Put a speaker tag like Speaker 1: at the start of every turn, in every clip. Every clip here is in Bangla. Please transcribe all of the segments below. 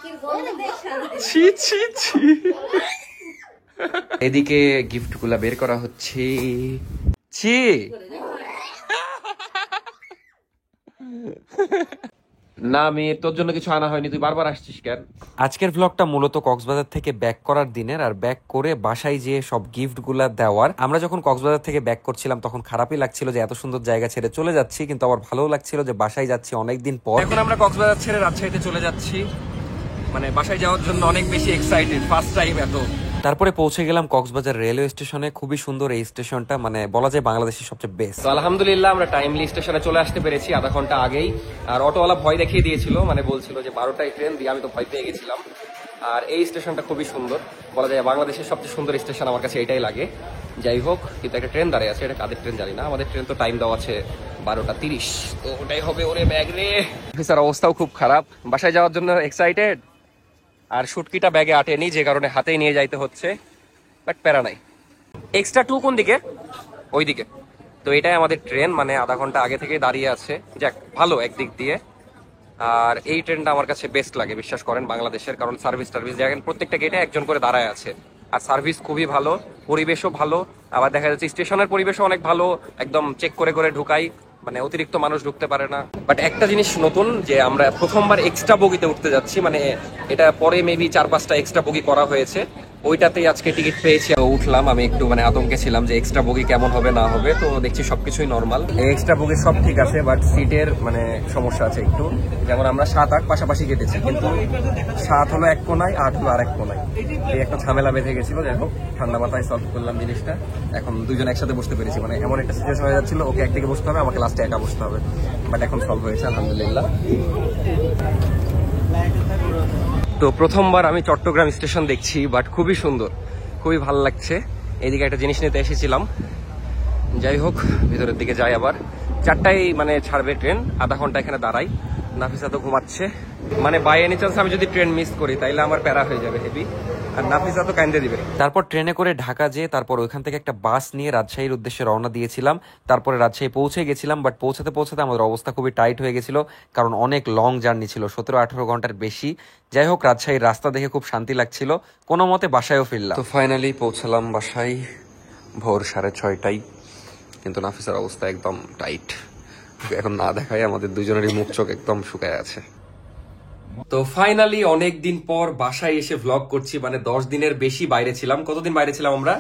Speaker 1: ছি ছি ছি। এদিকে গিফট গুলা বের করা হচ্ছে। ছি না, আমি তোর জন্য কিছু আনা হয়নি, তুই বারবার আসছিস কেন? আজকের ব্লগটা মূলত কক্সবাজার থেকে ব্যাক করার দিনের, আর ব্যাক করে বাসায় যেয়ে সব গিফট গুলা দেওয়ার। আমরা যখন কক্সবাজার থেকে ব্যাক করছিলাম তখন খারাপই লাগছিল যে এত সুন্দর জায়গা ছেড়ে চলে যাচ্ছি, কিন্তু আবার ভালোও লাগছিল যে বাসায় যাচ্ছি অনেকদিন পর। এখন আমরা কক্সবাজার ছেড়ে রাজশাহীতে চলে যাচ্ছি, মানে বাসায় যাওয়ার জন্য অনেক বেশি এক্সাইটেড, ফার্স্ট টাইম এত। তারপরে পৌঁছে গেলাম কক্সবাজার রেলওয়ে স্টেশনে। খুবই সুন্দর এই স্টেশনটা, মানে বলা যায় বাংলাদেশের সবচেয়ে বেস্ট। তো আলহামদুলিল্লাহ আমরা টাইমলি স্টেশনে চলে আসতে পেরেছি আধা ঘন্টা আগেই। আর অটোওয়ালা ভয় দেখিয়ে দিয়েছিল, মানে বলছিল যে 12টায় ট্রেন দিয়ে, আমি তো ভয় পেয়ে গেছিলাম। আর এই স্টেশনটা খুবই সুন্দর, বলা যায় বাংলাদেশের সবচেয়ে সুন্দর স্টেশন আমার কাছে এটাই লাগে। যাই হোক, কিন্তু একটা ট্রেন দাঁড়িয়ে আছে, এটা কাদের ট্রেন জানি না। আমাদের ট্রেন তো টাইম দেওয়া আছে 12টা 30, তো ওটাই হবে। ওরে ব্যাগ রে, অফিসার অবস্থাও খুব খারাপ। বাসায় যাওয়ার জন্য এক্সাইটেড, আর শুটকিটা ব্যাগে আটেনি, যে কারণে হাতেই নিয়ে যাইতে হচ্ছে, বাট প্যারা নাই। এক্সট্রা 2 কোন দিকে? ওই দিকে। তো এটাই আমাদের ট্রেন, মানে আধা ঘন্টা আগে থেকে দাঁড়িয়ে আছে। যাক, ভালো একদিক দিয়ে। আর এই ট্রেনটা আমার কাছে বেস্ট লাগে, বিশ্বাস করেন, বাংলাদেশের। কারণ সার্ভিস দেখেন, প্রত্যেকটা গেটে একজন করে দাঁড়ায় আছে, আর সার্ভিস খুবই ভালো, পরিবেশও ভালো। আবার দেখা যাচ্ছে স্টেশনের পরিবেশও অনেক ভালো, একদম চেক করে করে ঢুকাই, মানে অতিরিক্ত মানুষ ঢুকতে পারে না। বাট একটা জিনিস নতুন, যে আমরা প্রথমবার এক্সট্রা বগিতে উঠতে যাচ্ছি, মানে এটা পরে মেবি 4-5টা এক্সট্রা বগি করা হয়েছে, ওইটাতেই আজকে টিকিট পেয়েছি, উঠলাম। আমি একটু মানে আতঙ্কে ছিলাম যে এক্সট্রা বগি কেমন হবে না হবে, তো দেখছি সবকিছুই নর্মাল। এক্সট্রা বগি সব ঠিক আছে, বাট সিটের মানে সমস্যা আছে একটু। যেমন আমরা 7-8 পাশাপাশি কেটেছি, কিন্তু 7 হলো এক কোনায়, 8 হলো আরেক কোনায়। এই একটা ঝামেলা বেঁধে গেছিল। যাই হোক, ঠান্ডা মাথায় সলভ করলাম জিনিসটা। এখন দুজন একসাথে বসতে পেরেছি, মানে এমন একটা সিচুয়েশন হয়ে যাচ্ছিল, ওকে একদিকে বসতে হবে, আমাকে লাস্টে একা বসতে হবে, বাট এখন সলভ হয়েছে আলহামদুলিল্লাহ। তো প্রথমবার আমি চট্টগ্রাম স্টেশন দেখছি, বাট খুবই সুন্দর, খুবই ভালো লাগছে। এইদিকে একটা জিনিস নিতে এসেছিলাম। যাই হোক, ভিতরের দিকে যাই। আবার 4টায় মানে ছাড়বে ট্রেন, আধা ঘন্টা এখানে দাঁড়াই। নাফিসা তো ঘুমাচ্ছে, মানে বাই এনি চান্স আমি যদি ট্রেন মিস করি তাইলে আমার প্যারা হয়ে যাবে হেভি, আর নাফিসা তো কান্দে দিবে। তারপর ট্রেনে করে ঢাকা যেয়ে তারপর ওইখান থেকে একটা বাস নিয়ে রাজশাহীর উদ্দেশ্যে রওনা দিয়েছিলাম। তারপরে রাজশাহী পৌঁছে গেছিলাম, বাট পৌঁছাতে পৌঁছাতে আমাদের অবস্থা খুবই টাইট হয়ে গেছিল, কারণ অনেক লং জার্নি ছিল, 17-18 ঘন্টার বেশি। যাই হোক, রাজশাহীর রাস্তা দেখে খুব শান্তি লাগছিল, কোনো মতে বাসায়ও ফিরলাম। তো ফাইনালি পৌঁছালাম বাসায় ভোর 6:30টায়, কিন্তু নাফিসার অবস্থা একদম টাইট। এখন না দেখায়, আমাদের দুজনেরই মুখ চোখ একদম শুকায় আছে। তো ফাইনালি অনেকদিন পর বাসায় এসে ভ্লগ করছি, মানে 10 দিনের বেশি বাইরে ছিলাম। কতদিন বাইরে ছিলাম আমরা?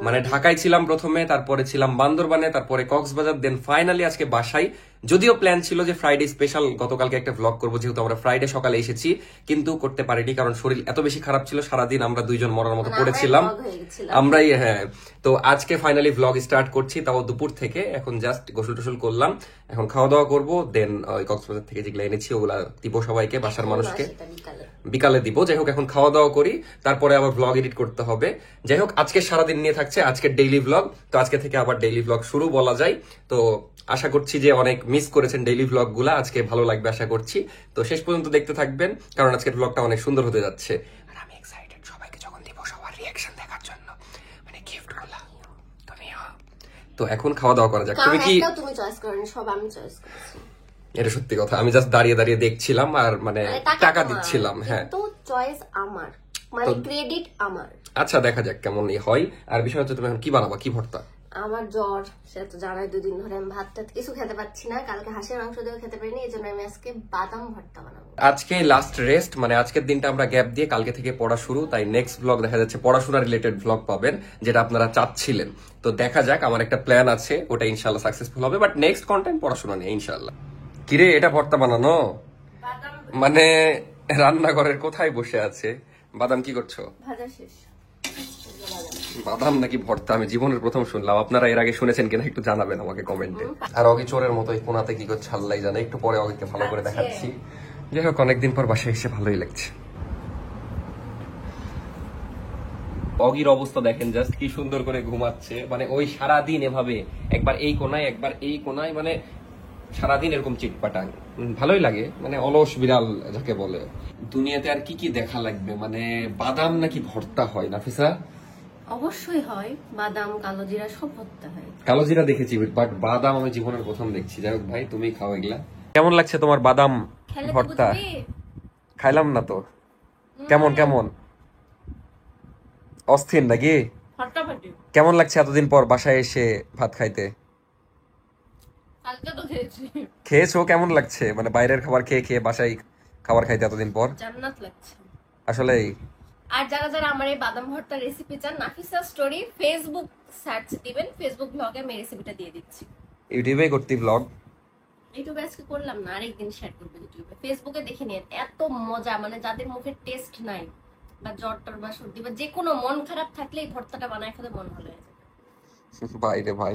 Speaker 1: মানে ঢাকায় ছিলাম প্রথমে, তারপরে ছিলাম বান্দরবানে, তারপরে কক্সবাজার, দেন ফাইনালি আজকে বাসায়। যদিও প্ল্যান ছিল যে ফ্রাইডে স্পেশাল গতকালকে একটা ভ্লগ করবো, যেহেতু আমরা ফ্রাইডে সকালে এসেছি, কিন্তু করতে পারিনি, কারণ শরীর এত বেশি খারাপ ছিল, সারাদিন আমরা দুইজন মরার মতো পড়েছিলাম আমরাই। হ্যাঁ, তো আজকে ফাইনালি ভ্লগ স্টার্ট করছি, তাও দুপুর থেকে। এখন জাস্ট গোসল টোসল করলাম, এখন খাওয়া দাওয়া করবো, দেন কক্সবাজার থেকে যেগুলো এনেছি ওগুলা দিব সবাইকে, বাসার মানুষকে বিকালে দিব। যাই হোক, এখন খাওয়া দাওয়া করি, তারপরে আবার ভ্লগ এডিট করতে হবে। যাই হোক, আজকে সারাদিন নিয়ে থাকছে আজকের ডেইলি ভ্লগ। তো আজকে থেকে আবার ডেইলি ভ্লগ শুরু বলা যায়। তো আশা করছি যে অনেক মিস করেছেন ডেইলি ভ্লগ গুলা, আজকে ভালো লাগবে আশা করছি। তো শেষ পর্যন্ত দেখতে থাকবেন, কারণ আজকের ভ্লগটা অনেক সুন্দর হতে যাচ্ছে। আর আমি এক্সাইটেড সবাইকে যখন দিব সবার রিঅ্যাকশন দেখার জন্য, মানে গিফট গুলা। তো এখন খাওয়া দাওয়া করা যাক। তুমি কি?
Speaker 2: তুমি চয়েস করনি, সব আমি চয়েস করেছি।
Speaker 1: এটা সত্যি কথা, আমি জাস্ট দাঁড়িয়ে দাঁড়িয়ে দেখছিলাম আর মানে টাকা দিচ্ছিলাম। হ্যাঁ,
Speaker 2: তো চয়েস আমার, মানে ক্রেডিট আমার।
Speaker 1: আচ্ছা, দেখা যাক কেমন হয়। আর বিষয় হচ্ছে তুমি এখন কি বানাবা, কি ভর্তা?
Speaker 2: আমার জ্বর, সেটা তো জানাই, 2 দিন ধরে আমি ভাতটা কিছু খেতে পাচ্ছি না। কালকে হাঁসের মাংস দিয়েও খেতে পারিনি, এই জন্য আমি আজকে বাদাম ভর্তা বানাবো।
Speaker 1: আজকে লাস্ট রেস্ট, মানে আজকের দিনটা আমরা গ্যাপ দিয়ে কালকে থেকে পড়া শুরু, তাই নেক্সট ব্লগ দেখা যাচ্ছে পড়াশোনা রিলেটেড ব্লগ পাবেন, যেটা আপনারা চাচ্ছিলেন। তো দেখা যাক, আমার একটা প্ল্যান আছে, ওটা ইনশাল্লাহ সাকসেসফুল হবে, বাট নেক্সট কন্টেন্ট পড়াশোনা নিয়ে ইনশাল্লাহ। কিরে, এটা ভর্তা বানানো? মানে রান্নাঘরের কোথায় বসে আছে? বাদাম কি করছো?
Speaker 2: ভাজা শেষ।
Speaker 1: বাদাম নাকি ভর্তা? আমি জীবনের প্রথম শুনলাম। আপনারা এর আগে শুনেছেন কিনা একটু জানাবেন আমাকে কমেন্টে। আর অগি চোরের মতো এই কোনাতে কি করছে আল্লাহ জানে, একটু পরে অগিকে ভালো করে দেখাচ্ছি। যাই হোক, অনেকদিন পর বাসায় এসে ভালোই লাগছে। অগির অবস্থা দেখেন জাস্ট, কি সুন্দর করে ঘুমাচ্ছে, মানে ওই সারাদিন এভাবে একবার এই কোনায় একবার এই কোনায়, মানে সারাদিন এরকম চিটপাটাং। ভালোই লাগে, মানে অলস বিড়াল যাকে বলে। দুনিয়াতে আর কি কি দেখা লাগবে, মানে বাদাম নাকি ভর্তা হয় নাফিসা?
Speaker 2: অবশ্যই হয়, বাদাম কালো জিরা সব ভর্তা হয়।
Speaker 1: কালো জিরা দেখেছি, বাট বাদাম আমি জীবনের প্রথম দেখছি। যাই হোক ভাই, তুমি খাও এগুলা। কেমন লাগছে তোমার বাদাম ভর্তা? খাইলাম না তো। কেমন কেমন অস্থির নাকি?
Speaker 2: ফাটাফাটি।
Speaker 1: কেমন লাগছে এতদিন পর বাসায় এসে ভাত খাইতে?
Speaker 2: কালকে তো খেয়েছি।
Speaker 1: খেয়েছো, কেমন লাগছে মানে বাইরের খাবার খেয়ে খেয়ে বাসায় খাবার খাইতে এতদিন পর?
Speaker 2: জান্নাত লাগছে।
Speaker 1: আসলেই।
Speaker 2: আর যারা যারা আমার এই বাদাম ভর্তা রেসিপি চান, নাফিসা স্টোরি ফেসবুক সার্চ দিবেন, ফেসবুক ব্লগে আমি রেসিপিটা দিয়ে দিচ্ছি।
Speaker 1: ইউটিউবে করতি ব্লগ?
Speaker 2: ইউটিউবে আজকে করলাম না, আরেকদিন শেয়ার করবো ইউটিউবে। ফেসবুকে দেখে নিন, এত মজা, মানে যাদের মুখে টেস্ট নাই বা জ্বর টর বা সর্দি বা যে কোনো মন খারাপ থাকলে এই ভর্তাটা বানায় খেলে মন ভালো হয়ে যাবে।
Speaker 1: ভাই রে ভাই।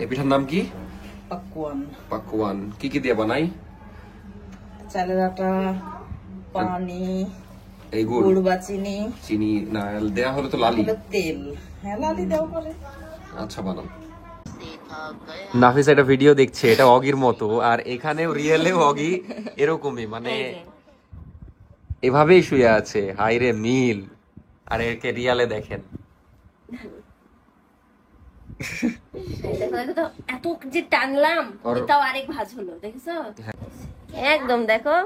Speaker 1: এই পিঠার নাম কি?
Speaker 3: পাকুয়ান।
Speaker 1: পাকুয়ান। কি কি দিয়ে বানাই?
Speaker 3: চালের আটা, পানি,
Speaker 1: এই
Speaker 3: গুড় বা চিনি,
Speaker 1: চিনি না দেয়া হলে তো লালি।
Speaker 3: হলো তেল। হ্যাঁ, লালি দেওয়া পরে।
Speaker 1: আচ্ছা বানান। নাফিস একটা ভিডিও দেখছে, এটা অগির মতো, আর এখানেও রিয়েলেও অগি এরকমই, মানে এভাবেই শুয়ে আছে। হাই রে মিল। আর একে রিয়ালে দেখেন।
Speaker 2: দেখো তো, এত যে টানলাম এটাও আরেক ভাঁজ হলো, দেখেছো? একদম দেখো,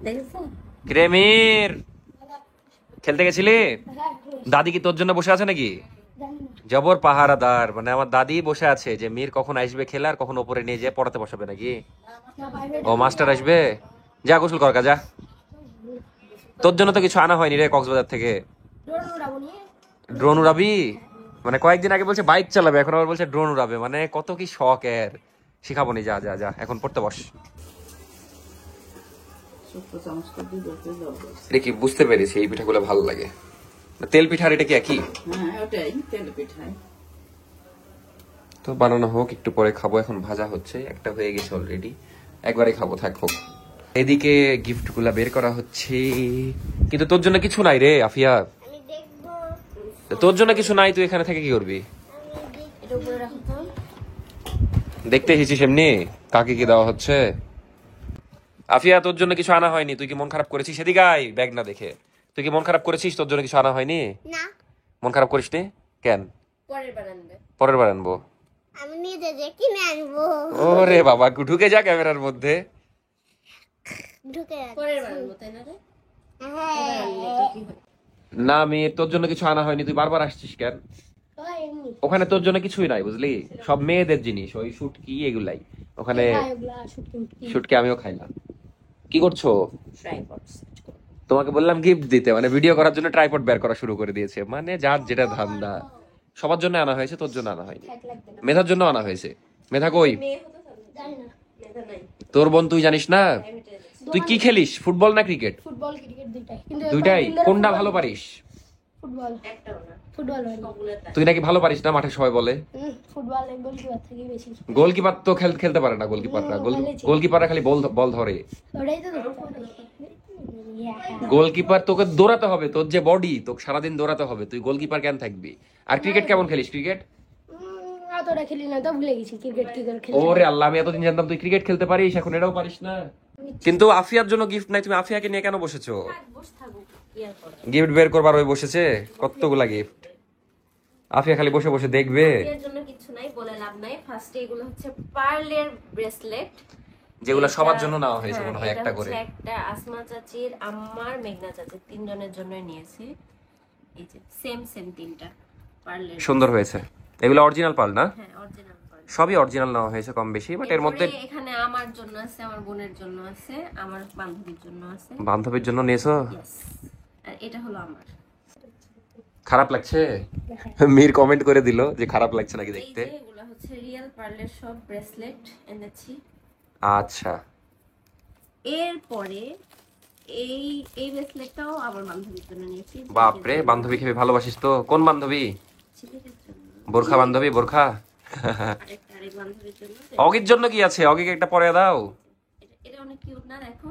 Speaker 2: দেখেছো?
Speaker 1: ক্রেমির খেলতে গেছিলি? দাদি কি তোর জন্য বসে আছে নাকি? জবর পাহারাদার, মানে আমার দাদি বসে আছে যে মীর কখন আসবে খেলে আর কখন ওপরে নিয়ে যেয়ে পড়াতে বসাবে নাকি। ও মাস্টার আসবে, যা গোসল কর যা। তোর জন্য তো কিছু আনা হয়নি রে কক্সবাজার থেকে। ড্রোন উড়াবি? মানে কয়েকদিন আগে বলছে বাইক চালাবে, এখন আবার বলছে ড্রোন উড়াবে, মানে কত কি শখ এর। শিখাবো নি, যা যা যা এখন পড়তে বস। এটা কি বুঝতে পেরেছি, এই পিঠাগুলো ভালো লাগে। তেল পিঠা আর এটা কি একই?
Speaker 3: হ্যাঁ, ওটাই তেল পিঠাই।
Speaker 1: তো বানানো হোক, একটু পরে খাবো। এখন ভাজা হচ্ছে, একটা হয়ে গেছে অলরেডি, একবারে খাবো, থাক হোক। এদিকে গিফট গুলা বের করা হচ্ছে, কিন্তু তোর জন্য কিছু নাই রে আফিয়া। তোর জন্য কিছু নাই, তুই এখানে থেকে কি করবি?
Speaker 2: এটা উপরে রাখো তো।
Speaker 1: দেখতে এসেছিস এমনি কাকে কি দেওয়া হচ্ছে। আফিয়া তোর জন্য কিছু আনা হয়নি, তুই কি মন খারাপ করেছিস? সেদিকে আয়, ব্যাগ না দেখে। তুই কি মন খারাপ করেছিস? তোর জন্য কিছু আনা হয়নি?
Speaker 2: না।
Speaker 1: মন খারাপ করিস নি কেন?
Speaker 2: পরের বার আনবে।
Speaker 1: পরের বার আনবো।
Speaker 2: আমি নিজে যে কিনে আনবো।
Speaker 1: ওরে বাবা, ঢুকে যা ক্যামেরার মধ্যে।
Speaker 2: ঢুকে পরের বার আনবো, তাই না রে? হ্যাঁ।
Speaker 1: না আমি তোর জন্য কিছু আনা হয়নি, তুই বারবার আসছিস কেন? ওখানে তোর জন্য কিছুই নাই বুঝলি, সব মেয়েদের জিনিস, ওই শুটকি এগুলাই ওখানে। শুটকি আমিও খাই না। কি করছো? তোমাকে বললাম গিফট দিতে, মানে ভিডিও করার জন্য ট্রাইপড বের করা শুরু করে দিয়েছে, মানে যার যেটা ধান্দা। সবার জন্য আনা হয়েছে, তোর জন্য আনা হয়নি। মেধার জন্য আনা হয়েছে। মেধা কই? তোর বোন, তুই জানিস না? তুই কি খেলিস, ফুটবল না ক্রিকেট?
Speaker 4: ফুটবল ক্রিকেট দুইটাই।
Speaker 1: দুইটাই? কোনটা ভালো পারিস?
Speaker 4: ফুটবল।
Speaker 2: একটাও না।
Speaker 4: ফুটবল
Speaker 1: তুই নাকি ভালো পারিস না, মাঠে সবাই বলে।
Speaker 4: ফুটবল গোলকিপার থেকে বেশি।
Speaker 1: গোলকিপার তো খেলতে পারে না, গোলকিপাররা গোলকিপাররা খালি বল ধরে।
Speaker 4: ওটাই তো।
Speaker 1: গোলকিপার তোকে দৌড়াতে হবে, তোর যে বডি, তোকে সারাদিন দৌড়াতে হবে, তুই গোলকিপার কেন থাকবি? আর ক্রিকেট কেমন খেলিস? ক্রিকেট
Speaker 4: অতটা খেলি না তো, ভুলে গেছি ক্রিকেট কি করে খেলি।
Speaker 1: ওরে আল্লাহ, আমি এতদিন জানতাম তুই ক্রিকেট খেলতে পারিস, এখন এটাও পারিস না। কিন্তু আফিয়ার জন্য গিফট নাই, তুমি আফিয়াকে নিয়ে কেন বসেছো?
Speaker 2: বসে থাকো, কি আর করা।
Speaker 1: গিফট বের করবার ওই বসেছে, কতগুলা গিফট। আফিয়া খালি বসে বসে দেখবে।
Speaker 2: এর জন্য কিছু নাই, বলে লাভ নাই। ফার্স্টে এগুলো হচ্ছে পার্লের ব্রেসলেট,
Speaker 1: যেগুলো সবার জন্য নেওয়া হয়েছে মনে হয় একটা করে।
Speaker 2: একটা আসমা চাচির, আমার, মেঘনা চাচির, তিনজনের জন্যই নিয়েছি। এই যে সেম তিনটা পার্লের।
Speaker 1: সুন্দর হয়েছে। এগুলো অরিজিনাল পার্ল না?
Speaker 2: হ্যাঁ, অরিজিনাল পার্ল।
Speaker 1: সবই অরিজিনাল নেওয়া হয়েছে কম বেশি, বাট এর মধ্যে
Speaker 2: এখানে আমার জন্য আছে, আমার বোনের জন্য আছে, আমার বান্ধবীর জন্য আছে।
Speaker 1: বান্ধবীর জন্য নিয়েছো?
Speaker 2: Yes, আর এটা হলো আমার।
Speaker 1: খারাপ লাগছে? মীর কমেন্ট করে দিল যে খারাপ লাগছে নাকি দেখতে।
Speaker 2: এই যে এগুলো হচ্ছে রিয়েল পার্লের সব ব্রেসলেট এনেছি।
Speaker 1: আচ্ছা,
Speaker 2: এরপরে এই এই ব্রেসলেটটাও আমার বান্ধবীর জন্য নিয়েছি।
Speaker 1: বাপরে, বান্ধবীকে ভালোবাসিস তো। কোন বান্ধবী?
Speaker 2: ছিলের জন্য।
Speaker 1: বোরখা বান্ধবী? বোরখা?
Speaker 2: আরেক বান্ধবীর জন্য।
Speaker 1: অগির জন্য কি আছে? অগিকে একটা পরে দাও।
Speaker 2: এটা অনেক কিউট না, দেখো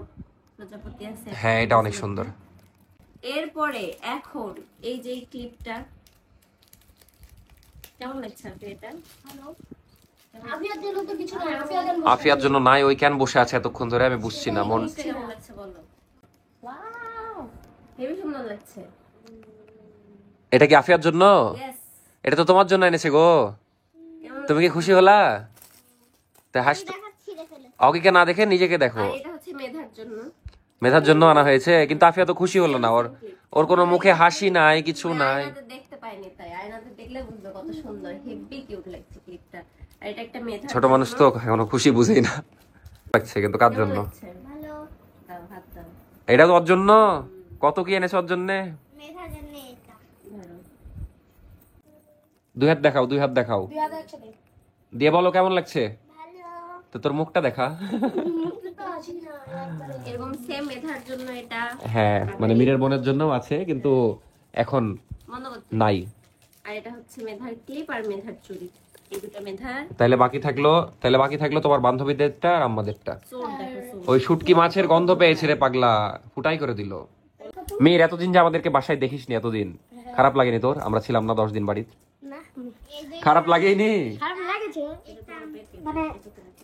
Speaker 2: প্রজাপতি আছে।
Speaker 1: হ্যাঁ, এটা অনেক সুন্দর।
Speaker 2: এরপরে এখন এই যে ক্লিপটা কেমন লাগছে আপনি? এটা ভালো।
Speaker 4: আফিয়ার জন্য তো কিছু নাই,
Speaker 1: আফিয়ার জন্য নাই, ওই কেন বসে আছে এতক্ষণ ধরে আমি বুঝছি না। মন
Speaker 2: কেমন লাগছে বলো? ওয়াও, হেবি সুন্দর লাগছে।
Speaker 1: এটা কি আফিয়ার জন্য?
Speaker 2: ইয়েস।
Speaker 1: এটা তো তোমার জন্য এনেছে গো। তুমি কি খুশি হলা? তা অগিকে না দেখে নিজেকে দেখো।
Speaker 2: আর এটা হচ্ছে মেধার জন্য।
Speaker 1: মেধার জন্য আনা হয়েছে, কিন্তু আফিয়া তো খুশি হলো না, ওর কোনো মুখে হাসি নাই, কিছু নাই।
Speaker 2: আয়নাতে দেখতে পাইনি, তাই আয়নাতে দেখলে বুঝবে কত সুন্দর, হেভি কিউট লাগছে ক্লিপটা। আর এটা একটা মেধা,
Speaker 1: ছোট মানুষ তো এখনো খুশি বুঝেই না লাগছে, কিন্তু কার জন্য?
Speaker 2: ভালো দাও, হাত দাও।
Speaker 1: এটা তো ওর জন্য। কত কি এনেছে ওর জন্য?
Speaker 2: ধরো।
Speaker 1: দুই হাত দেখাও, দুই হাত দেখাও, দিয়ে বলো কেমন লাগছে। তো তোর মুখটা দেখা।
Speaker 2: এরকম সেম মেধার জন্য এটা
Speaker 1: হ্যাঁ, মানে মীরের বোনের জন্য আছে, কিন্তু এখন
Speaker 2: বন্ধ করতে।
Speaker 1: নাই।
Speaker 2: আর এটা হচ্ছে মেধার ক্লিপ আর মেধার চুড়ি, এই দুটো মেধার।
Speaker 1: তাহলে বাকি থাকলো তোমার বান্ধবীদেরটা আর আমাদেরটা।
Speaker 2: চোর দেখো, চোর।
Speaker 1: ওই শুটকি মাছের গন্ধ পেয়েছে রে পাগলা, ফুটাই করে দিল। মীর এতদিন যে আমাদেরকে বাসায় দেখিসনি, এতদিন খারাপ লাগেনি তোর? আমরা ছিলাম না 10 দিন বাড়িতে, খারাপ লাগেনি?
Speaker 4: খারাপ লাগেছে মানে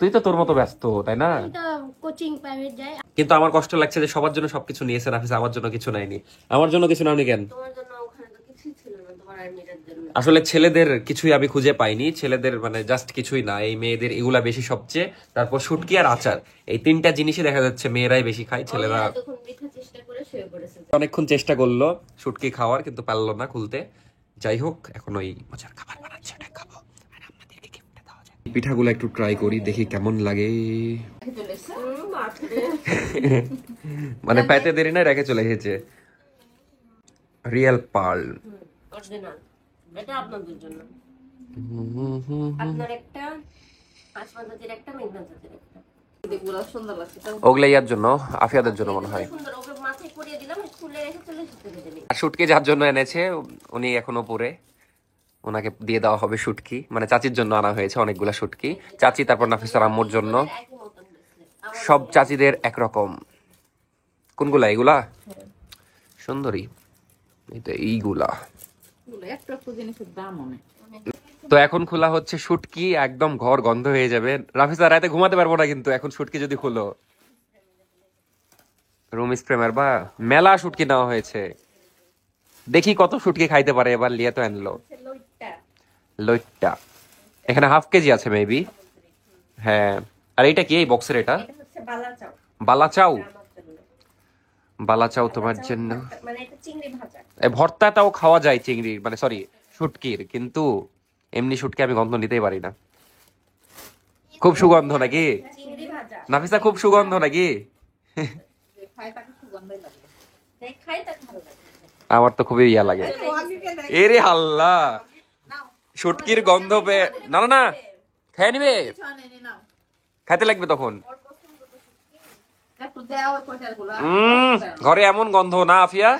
Speaker 1: তুই তো তোর মতো ব্যস্ত, তাই না?
Speaker 4: তো কোচিং প্রাইভেট যায়।
Speaker 1: কিন্তু আমার কষ্ট লাগছে যে সবার জন্য সবকিছু নিয়েছে নাফিসা, আমার জন্য কিছু নাইনি। আমার জন্য কিছু নাওনি কেন?
Speaker 2: তোমার জন্য ওখানে তো কিছুই ছিল না, তোমার আর মেয়েটার জন্য।
Speaker 1: আসলে ছেলেদের কিছুই আমি খুঁজে পাইনি, ছেলেদের মানে জাস্ট কিছুই না, এই মেয়েদের এগুলা বেশি সবচেয়ে। তারপর শুটকি আর আচার, এই 3টা জিনিসই দেখা যাচ্ছে মেয়েরাই বেশি খায়, ছেলেরা
Speaker 2: তখন বৃথা চেষ্টা করে শুয়ে পড়েছে।
Speaker 1: অনেকক্ষণ চেষ্টা করলো শুটকি খাওয়ার, কিন্তু পারলো না খুলতে। যাই হোক, এখন ওই মজার খাবার বানাচ্ছে, ওটা খাবো আর আমাদেরকে গিফট দেওয়া যায়। পিঠাগুলো একটু ট্রাই করি, দেখি কেমন লাগে। মানে পাইতে দেরি না, রেখে চলে এসেছে। Real pearl.
Speaker 2: অরিজিনাল। এটা আপনাদের জন্য, আপনার একটা, আসমান জাতির একটা, মেঘনা জাতির একটা।
Speaker 3: এগুলো সুন্দর লাগছে।
Speaker 1: ওগুলো ইয়ার জন্য, আফিয়াদের জন্য মনে হয়।
Speaker 2: সুন্দর, ওকে মাথায় পরিয়ে দিলাম, স্কুলে রেখে চলে এসেছে।
Speaker 1: আর শুটকি যার জন্য এনেছে উনি এখনো পরে, ওনাকে দিয়ে দেওয়া হবে শুটকি। মানে চাচির জন্য আনা হয়েছে অনেকগুলা শুটকি, চাচি তারপর নাফিসার আম্মুর জন্য।
Speaker 2: একই মতন হয়েছে।
Speaker 1: সব চাচিদের একরকম। কোনগুলা? এগুলা সুন্দরী, এইগুলা।
Speaker 3: একটা জিনিসের দাম অনেক।
Speaker 1: তো এখন খোলা হচ্ছে শুটকি, একদম ঘর গন্ধ হয়ে যাবে। রাফিসা রাতে ঘুমাতে পারবো না কিন্তু এখন শুটকি যদি খুলো। রুম স্প্রেমার বা মেলা শুটকি নেওয়া হয়েছে, দেখি কত শুটকি খাইতে পারে এবার। লিয়া তো আনলো লইট্টা, এখানে হাফ কেজি আছে মেবি। হ্যাঁ, আর এটা কি এই বক্সের? এটা
Speaker 2: এটা হচ্ছে বালাচাও।
Speaker 1: বালাচাও।
Speaker 2: আমার জন্য।
Speaker 1: বালাচাও তোমার জন্য।
Speaker 2: মানে এটা চিংড়ি ভাজা।
Speaker 1: এই ভর্তাটাও খাওয়া যায় চিংড়ির, মানে সরি শুটকির, কিন্তু এমনি শুটকি আমি গন্ধ নিতেই পারি না। খুব সুগন্ধ নাকি
Speaker 2: চিংড়ি ভাজা
Speaker 1: নাফিসা? খুব সুগন্ধ নাকি?
Speaker 2: খাই তাকে ভালো লাগে।
Speaker 1: আমার তো খুবই ইয়া লাগে। এরে হাল্লা, শুটকির গন্ধ পেয়ে না না না খেয়ে নিবে, খাইতে লাগবে তখন। ঘরে এমন গন্ধ না আফিয়া,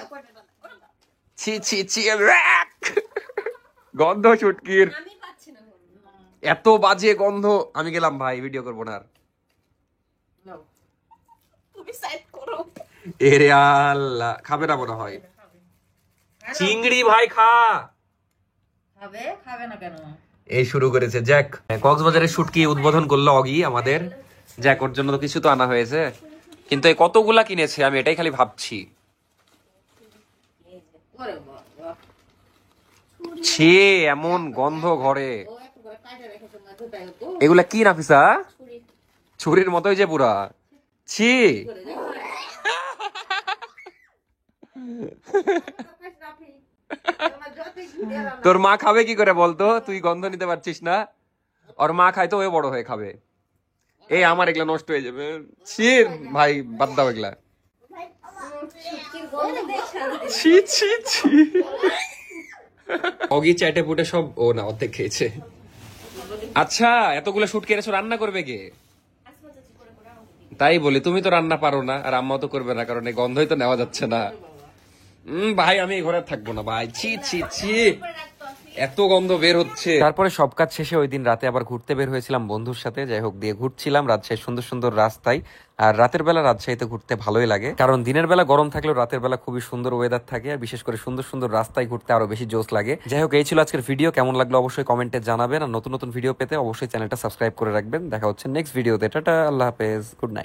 Speaker 1: ছি ছি ছি, গন্ধ শুটকির
Speaker 2: আমি পাচ্ছি না গন্ধ।
Speaker 1: এত বাজে গন্ধ। আমি গেলাম ভাই, ভিডিও করবো না আর।
Speaker 3: তুমি সাইড করো।
Speaker 1: এরে আল্লাহ, খাবে না মনে হয়। চিংড়ি ভাই খা।
Speaker 3: খাবে না কেন?
Speaker 1: এই শুরু করেছে জ্যাক। কক্সবাজারের শুটকি উদ্বোধন করলো অগি আমাদের। জ্যাক ওর জন্য তো কিছু তো আনা হয়েছে, কিন্তু এই কতগুলা কিনেছে আমি এটাই খালি ভাবছি।
Speaker 3: ওরে বাবা,
Speaker 1: ছি, এমন গন্ধ ঘরে।
Speaker 3: ও একটু করে কাটে রেখেছে না, দুটাই তো
Speaker 1: এগুলা কি নাফিসা? ছুরির মতোই যে পুরা। ছি, তোর মা খাবে কি করে বলতো? তুই গন্ধ নিতে পারছিস না, ওর মা খায় তো ও বড় হয়ে খাবে। এই আমার এগুলা নষ্ট হয়ে যাবে। ছি ভাই, বাদ দাও এগুলা।
Speaker 2: শুটকির গন্ধ দেখে
Speaker 1: ছি ছি ছি। অগি চাটে পুটে সব ও না অর্ধেক খেয়েছে। আচ্ছা, এতগুলো শুটকি এনেছো, রান্না করবে কে? তাই বলি, তুমি তো রান্না পারো না আর আম্মাও তো করবে না, কারণ এই গন্ধই তো নেওয়া যাচ্ছে না। ভাই আমি এই ঘরে থাকবো না ভাই, ছি ছি ছি, এত গন্ধ বের হচ্ছে। তারপরে সব কাজ শেষে ওই দিন রাতে আবার ঘুরতে বের হয়েছিলাম বন্ধুর সাথে। যাই হোক, দিয়ে ঘুরছিলাম রাজশাহীর সুন্দর সুন্দর রাস্তায়। আর রাতের বেলা রাজশাহীতে ঘুরতে ভালোই লাগে, কারণ দিনের বেলা গরম থাকলেও রাতের বেলা খুবই সুন্দর ওয়েদার থাকে, আর বিশেষ করে সুন্দর সুন্দর রাস্তায় ঘুরতে আরো বেশি জোশ লাগে। যাই হোক, এই ছিল আজকের ভিডিও। কেমন লাগলো অবশ্যই কমেন্টে জানাবেন, আর নতুন নতুন ভিডিও পেতে অবশ্যই চ্যানেলটা সাবস্ক্রাইব করে রাখবেন। দেখা হচ্ছে নেক্সট ভিডিওতে। টাটা, আল্লাহ হাফেজ, গুড নাইট।